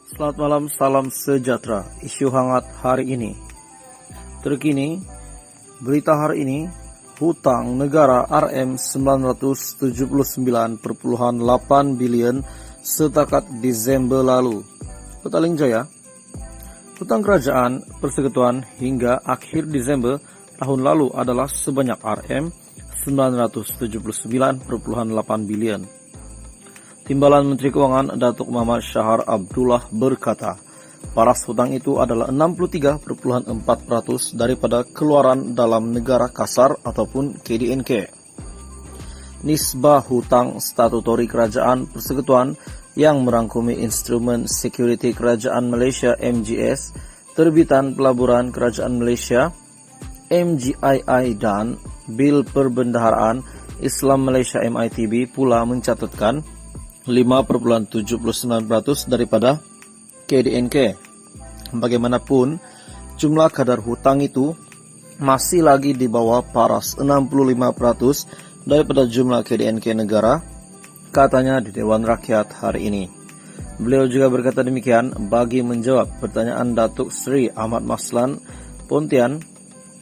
Selamat malam, salam sejahtera. Isu hangat hari ini. Terkini, berita hari ini, hutang negara Rm 979,8 bilion setakat Desember lalu. Petaling Jaya, hutang kerajaan persekutuan hingga akhir Desember tahun lalu adalah sebanyak Rm 979,8 bilion. Timbalan Menteri Keuangan Datuk Muhammad Syahar Abdullah berkata, paras hutang itu adalah 63,4% daripada keluaran dalam negara kasar ataupun KDNK. Nisbah hutang statutori kerajaan persekutuan yang merangkumi instrumen security kerajaan Malaysia MGS, terbitan pelaburan kerajaan Malaysia MGII dan Bil Perbendaharaan Islam Malaysia MITB pula mencatatkan 5,79% daripada KDNK. Bagaimanapun, jumlah kadar hutang itu masih lagi di bawah paras 65% daripada jumlah KDNK negara, katanya di Dewan Rakyat hari ini. Beliau juga berkata demikian bagi menjawab pertanyaan Datuk Seri Ahmad Maslan Pontian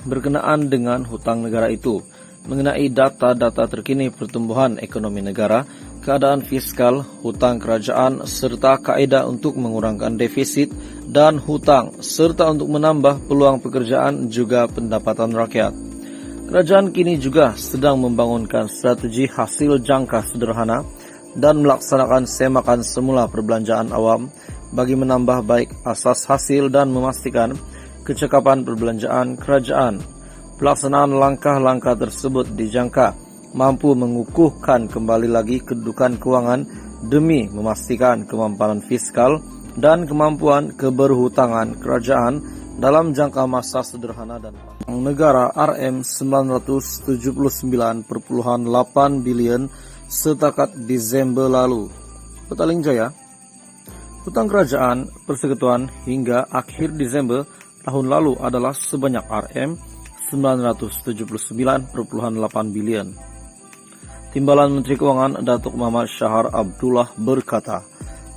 berkenaan dengan hutang negara itu, mengenai data-data terkini pertumbuhan ekonomi negara, keadaan fiskal, hutang kerajaan, serta kaedah untuk mengurangkan defisit dan hutang, serta untuk menambah peluang pekerjaan juga pendapatan rakyat. Kerajaan kini juga sedang membangunkan strategi hasil jangka sederhana dan melaksanakan semakan semula perbelanjaan awam bagi menambah baik asas hasil dan memastikan kecekapan perbelanjaan kerajaan. Pelaksanaan langkah-langkah tersebut dijangka mampu mengukuhkan kembali lagi kedudukan keuangan demi memastikan kemampanan fiskal dan kemampuan keberhutangan kerajaan dalam jangka masa sederhana dan negara Rm 979,8 bilion setakat Desember lalu. Petaling Jaya, hutang kerajaan persekutuan hingga akhir Desember tahun lalu adalah sebanyak Rm 979,8 bilion. Timbalan Menteri Keuangan Datuk Muhammad Syahar Abdullah berkata,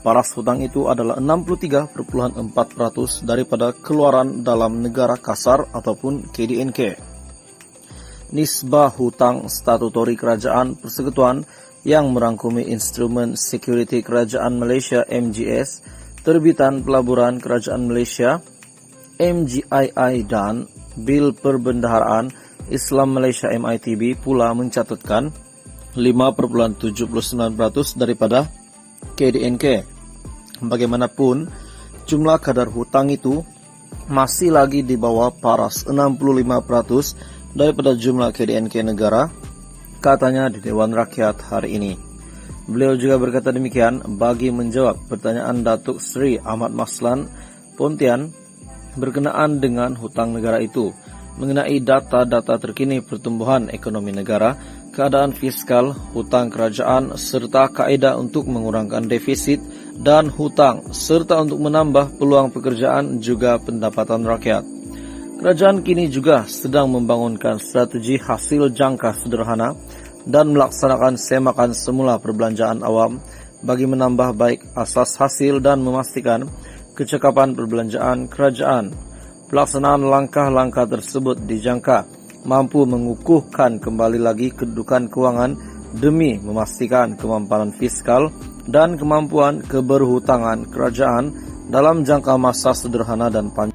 paras hutang itu adalah 63,4% daripada keluaran dalam negara kasar ataupun KDNK. Nisbah hutang statutori kerajaan persekutuan yang merangkumi instrumen security kerajaan Malaysia MGS, terbitan pelaburan kerajaan Malaysia MGII dan Bil Perbendaharaan Islam Malaysia MITB pula mencatatkan 5,79% daripada KDNK. Bagaimanapun, jumlah kadar hutang itu masih lagi di bawah paras 65% daripada jumlah KDNK negara, katanya di Dewan Rakyat hari ini. Beliau juga berkata demikian bagi menjawab pertanyaan Datuk Seri Ahmad Maslan Pontian berkenaan dengan hutang negara itu, mengenai data-data terkini pertumbuhan ekonomi negara, keadaan fiskal, hutang kerajaan, serta kaedah untuk mengurangkan defisit dan hutang, serta untuk menambah peluang pekerjaan juga pendapatan rakyat. Kerajaan kini juga sedang membangunkan strategi hasil jangka sederhana dan melaksanakan semakan semula perbelanjaan awam bagi menambah baik asas hasil dan memastikan kecekapan perbelanjaan kerajaan. Pelaksanaan langkah-langkah tersebut dijangka mampu mengukuhkan kembali lagi kedudukan keuangan demi memastikan kemampanan fiskal dan kemampuan keberhutangan kerajaan dalam jangka masa sederhana dan panjang.